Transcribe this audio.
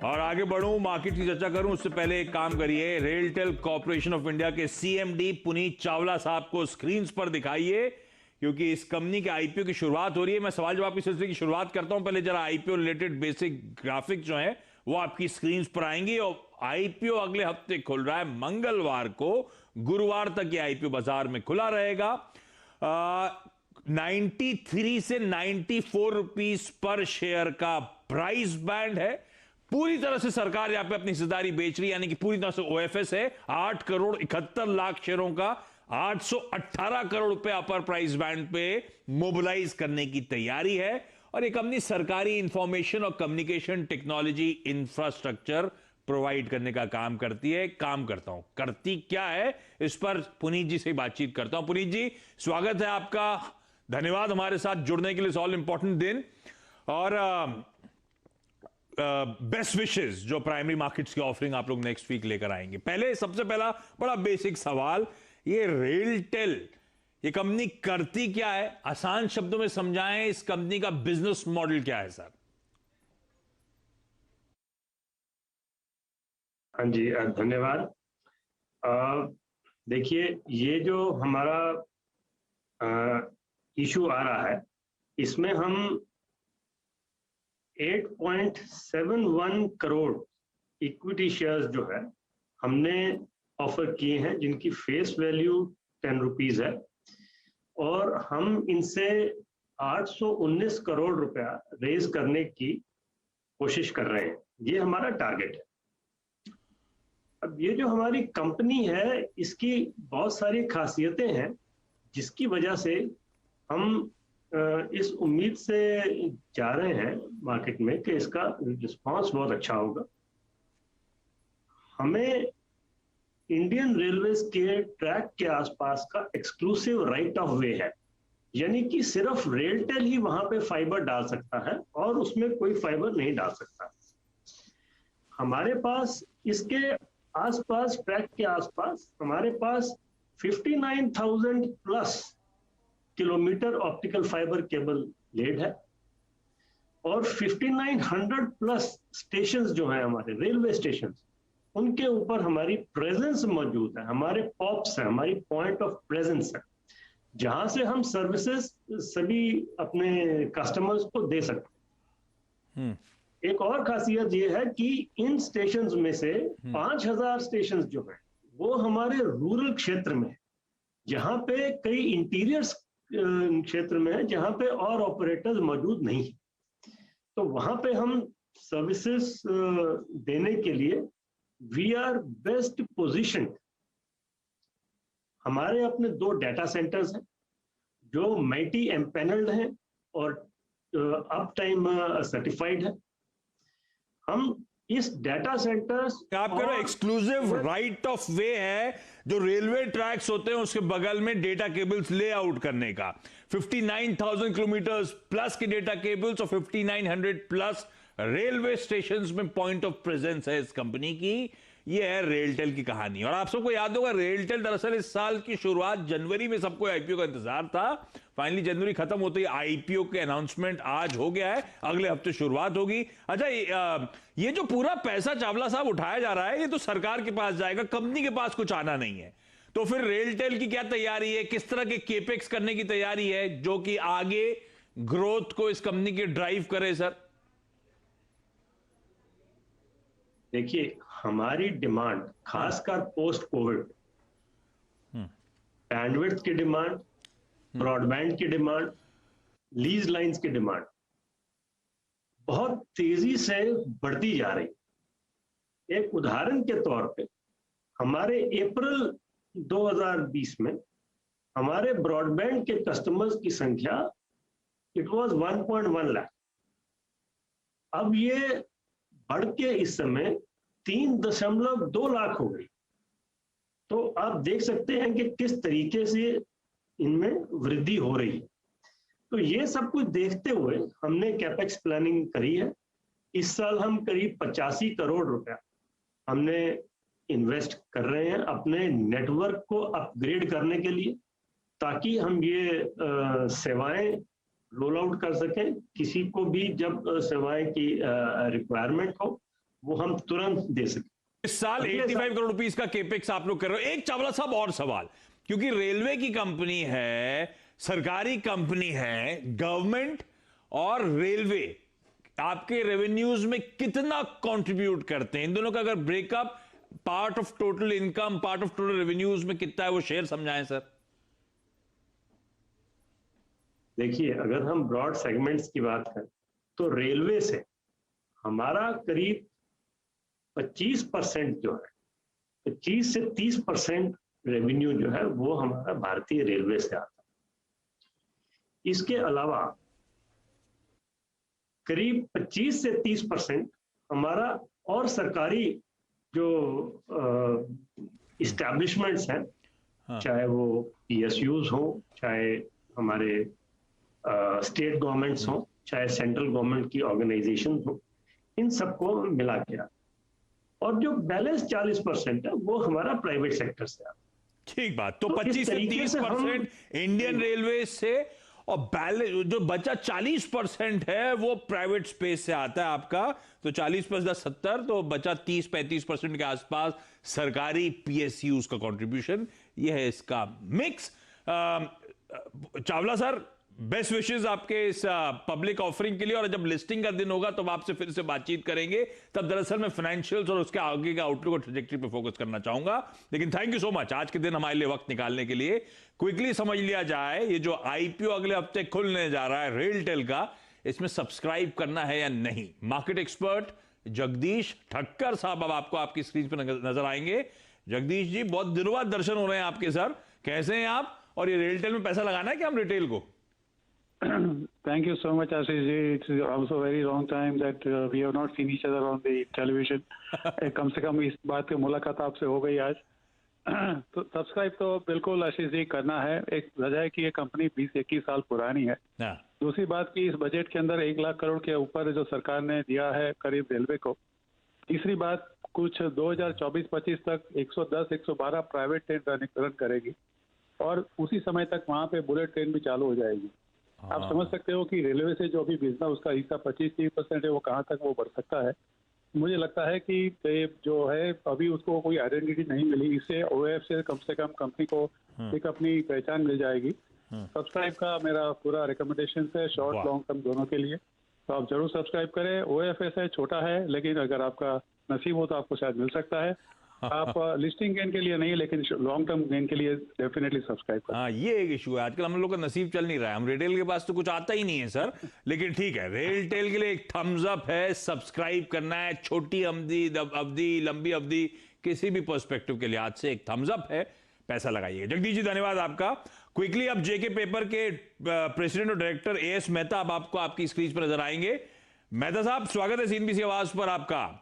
और आगे बढ़ूं, मार्केट की चर्चा करूं उससे पहले एक काम करिए, रेलटेल कॉर्पोरेशन ऑफ इंडिया के सीएमडी पुनीत चावला साहब को स्क्रीन पर दिखाइए, क्योंकि इस कंपनी के आईपीओ की शुरुआत हो रही है। मैं सवाल जवाब की सिलसिले की शुरुआत करता हूं। पहले जरा आईपीओ रिलेटेड बेसिक ग्राफिक जो है वो आपकी स्क्रीन पर आएंगी। और आईपीओ अगले हफ्ते खुल रहा है मंगलवार को, गुरुवार तक ये आईपीओ बाजार में खुला रहेगा। 93 से 94 रुपीस पर शेयर का प्राइस बैंड है। पूरी तरह से सरकार यहां पे अपनी हिस्सेदारी बेच रही है, यानी कि पूरी तरह से ओएफएस है। 8 करोड़ 71 लाख शेयरों का 818 करोड़ रुपए अपर प्राइस बैंड पे मोबिलाइज करने की तैयारी है। और ये कंपनी सरकारी इंफॉर्मेशन और कम्युनिकेशन टेक्नोलॉजी इंफ्रास्ट्रक्चर प्रोवाइड करने का काम करती है। काम करता हूं, करती क्या है, इस पर पुनीत जी से बातचीत करता हूं। पुनीत जी, स्वागत है आपका, धन्यवाद हमारे साथ जुड़ने के लिए। ऑल इंपॉर्टेंट दिन और बेस्ट विशेस जो प्राइमरी मार्केट्स की ऑफरिंग आप लोग नेक्स्ट वीक लेकर आएंगे। पहले सबसे पहला बड़ा बेसिक सवाल, ये रेलटेल ये कंपनी करती क्या है, आसान शब्दों में समझाएं, इस कंपनी का बिजनेस मॉडल क्या है सर? हाँ जी, धन्यवाद। देखिए, ये जो हमारा इशू आ रहा है, इसमें हम 8.71 करोड़ इक्विटी शेयर्स जो है हमने ऑफर किए हैं, जिनकी फेस वैल्यू 10 रुपीज है, और हम इनसे 819 करोड़ रुपया रेज करने की कोशिश कर रहे हैं। ये हमारा टारगेट है। अब ये जो हमारी कंपनी है, इसकी बहुत सारी खासियतें हैं, जिसकी वजह से हम इस उम्मीद से जा रहे हैं मार्केट में कि इसका रिस्पांस बहुत अच्छा होगा। हमें इंडियन रेलवेज के ट्रैक के आसपास का एक्सक्लूसिव राइट ऑफ वे है, यानी कि सिर्फ रेलटेल ही वहां पे फाइबर डाल सकता है और उसमें कोई फाइबर नहीं डाल सकता। हमारे पास इसके आसपास, ट्रैक के आसपास हमारे पास 59,000 plus kilometre optical fibre cable laid है, और 5900 प्लस स्टेशंस जो है हमारे रेलवे स्टेशंस, उनके ऊपर हमारी प्रेजेंस मौजूद है। हमारे पॉप्स है, हमारी पॉइंट ऑफ प्रेजेंस है, जहां से हम सर्विसेज सभी अपने कस्टमर्स को दे सकते हैं। एक और खासियत ये है कि इन स्टेशंस में से 5000 स्टेशंस जो है वो हमारे रूरल क्षेत्र में है, जहां पे कई इंटीरियर क्षेत्र में है, जहां पे और ऑपरेटर्स मौजूद नहीं है। तो वहां पे हम सर्विसेज देने के लिए वी आर बेस्ट पोजीशन। हमारे अपने 2 डाटा सेंटर्स हैं जो मल्टी एम्पैनल्ड हैं और अप टाइम सर्टिफाइड है। हम इस डाटा सेंटर्स, आप कह रहे हो एक्सक्लूसिव राइट ऑफ वे है, जो रेलवे ट्रैक्स होते हैं उसके बगल में डेटा केबल्स लेआउट करने का। 59,000 किलोमीटर प्लस के डेटा केबल्स और 5900 प्लस रेलवे स्टेशंस में पॉइंट ऑफ प्रेजेंस है इस कंपनी की। ये है रेलटेल की कहानी। और आप सबको याद होगा, रेलटेल दरअसल इस साल की शुरुआत जनवरी में, सबको आईपीओ का इंतजार था। फाइनली जनवरी खत्म होते ही आईपीओ के अनाउंसमेंट आज हो गया है, अगले हफ्ते शुरुआत होगी। अच्छा, ये जो पूरा पैसा चावला साहब उठाया जा रहा है, ये तो सरकार के पास जाएगा, कंपनी के पास कुछ आना नहीं है। तो फिर रेलटेल की क्या तैयारी है, किस तरह के केपेक्स करने की तैयारी है जो कि आगे ग्रोथ को इस कंपनी के ड्राइव करे सर? देखिए, हमारी डिमांड खासकर पोस्ट कोविड, बैंडविड्थ की डिमांड, ब्रॉडबैंड की डिमांड, लीज लाइंस की डिमांड बहुत तेजी से बढ़ती जा रही। एक उदाहरण के तौर पे, हमारे अप्रैल 2020 में हमारे ब्रॉडबैंड के कस्टमर्स की संख्या इट वाज 1.1 लाख। अब ये बढ़ के इस समय 3.2 लाख हो गई। तो आप देख सकते हैं कि किस तरीके से इनमें वृद्धि हो रही है। तो ये सब कुछ देखते हुए हमने कैपेक्स प्लानिंग करी है। इस साल हम करीब 85 करोड़ रुपया हमने इन्वेस्ट कर रहे हैं अपने नेटवर्क को अपग्रेड करने के लिए, ताकि हम ये सेवाएं रोल आउट कर सकें। किसी को भी जब सेवाएं की रिक्वायरमेंट हो वो हम तुरंत दे सकें। इस साल अगले 85 करोड़ रुपीस का केपेक्स आप लोग कर रहे हो। एक चावला साहब और सवाल, क्योंकि रेलवे की कंपनी है, सरकारी कंपनी है, गवर्नमेंट और रेलवे आपके रेवेन्यूज में कितना कंट्रीब्यूट करते हैं? इन दोनों का अगर breakup, part of total income, part of total revenues में कितना है, वो शेयर समझाएं सर। देखिए, अगर हम ब्रॉड सेगमेंट्स की बात करें तो रेलवे से हमारा करीब 25% जो है, 25 से 30% रेवेन्यू जो है वो हमारा भारतीय रेलवे से आता है। इसके अलावा करीब 25 से 30% हमारा और सरकारी जो इस्टेब्लिशमेंट्स हैं, हाँ। चाहे वो पीएसयूज हो, चाहे हमारे स्टेट गवर्नमेंट्स हो, चाहे सेंट्रल गवर्नमेंट की ऑर्गेनाइजेशन हो, इन सबको मिला के आता है। और जो बैलेंस 40% है वो हमारा प्राइवेट सेक्टर से आता है। ठीक बात। तो तो इस 25 से तरीके 30% इंडियन रेलवे से, और बैलेंस जो बचा 40% है वो प्राइवेट स्पेस से आता है आपका। तो 40 + 10 70, तो बचा 30-35% के आसपास सरकारी पीएसयूज का कंट्रीब्यूशन। ये है इसका mix. Chawla sir, best wishes आपके इस पब्लिक ऑफरिंग के लिए, और जब लिस्टिंग का दिन होगा तो आपसे फिर से बातचीत करेंगे। तब दरअसल मैं फाइनेंशियल्स और उसके आगे का आउटलुक और ट्रैजेक्टरी पे फोकस करना चाहूंगा। लेकिन थैंक यू सो मच आज के दिन हमारे लिए वक्त निकालने के लिए। क्विकली समझ लिया जाए, ये जो आईपीओ अगले हफ्ते खुलने जा रहा है रेलटेल का, इसमें सब्सक्राइब करना है या नहीं? मार्केट एक्सपर्ट जगदीश ठक्कर साहब अब आपको आपकी स्क्रीन पर नजर आएंगे। जगदीश जी, बहुत दिनों बाद दर्शन हो रहे हैं आपके सर, कैसे हैं आप? और ये रेलटेल में पैसा लगाना है कि हम रिटेल को? Thank you so much, Ashish ji. It's also a very long time that we have not seen each other on the television. कम से कम इस बात की मुलाकात आपसे हो गई आज। तो सब्सक्राइब तो बिल्कुल आशीष जी करना है। एक वजह है कि ये कंपनी 20-21 साल पुरानी है। दूसरी बात कि इस बजट के अंदर 1 लाख करोड़ के ऊपर जो सरकार ने दिया है करीब रेलवे को। तीसरी बात, कुछ 2024-25 तक 110-112 प्राइवेट ट्रेन रन करेगी, और उसी समय तक वहाँ पे बुलेट ट्रेन भी चालू हो जाएगी। आप समझ सकते हो कि रेलवे से जो अभी बिजनेस उसका हिस्सा 25-30% है, वो कहाँ तक वो बढ़ सकता है। मुझे लगता है कि जो है अभी उसको कोई आइडेंटिटी नहीं मिली, इससे ओएफ से कम कंपनी को एक अपनी पहचान मिल जाएगी। सब्सक्राइब का मेरा पूरा रिकमेंडेशन है, शॉर्ट लॉन्ग टर्म दोनों के लिए। तो आप जरूर सब्सक्राइब करें। ओएफएस है, छोटा है, लेकिन अगर आपका नसीब हो तो आपको शायद मिल सकता है। आप लिस्टिंग गेन के लिए नहीं, लेकिन लॉन्ग टर्म गेन के लिए डेफिनेटली सब्सक्राइब करें। हाँ, ये एक इशू है आजकल, हम लोग का नसीब चल नहीं रहा है। हम रिटेल के पास तो कुछ आता ही नहीं है सर। लेकिन ठीक है, रेलटेल के लिए एक थम्स अप है, सब्सक्राइब करना है। छोटी अवधि, लंबी अवधि, किसी भी पर्सपेक्टिव के लिहाज से एक थम्स अप है, पैसा लगाइए। जगदीश जी, धन्यवाद आपका। क्विकली अब जेके पेपर के प्रेसिडेंट और डायरेक्टर एएस मेहता अब आपको आपकी स्क्रीन पर नजर आएंगे। मेहता साहब, स्वागत है सीएनबीसी आवाज पर आपका।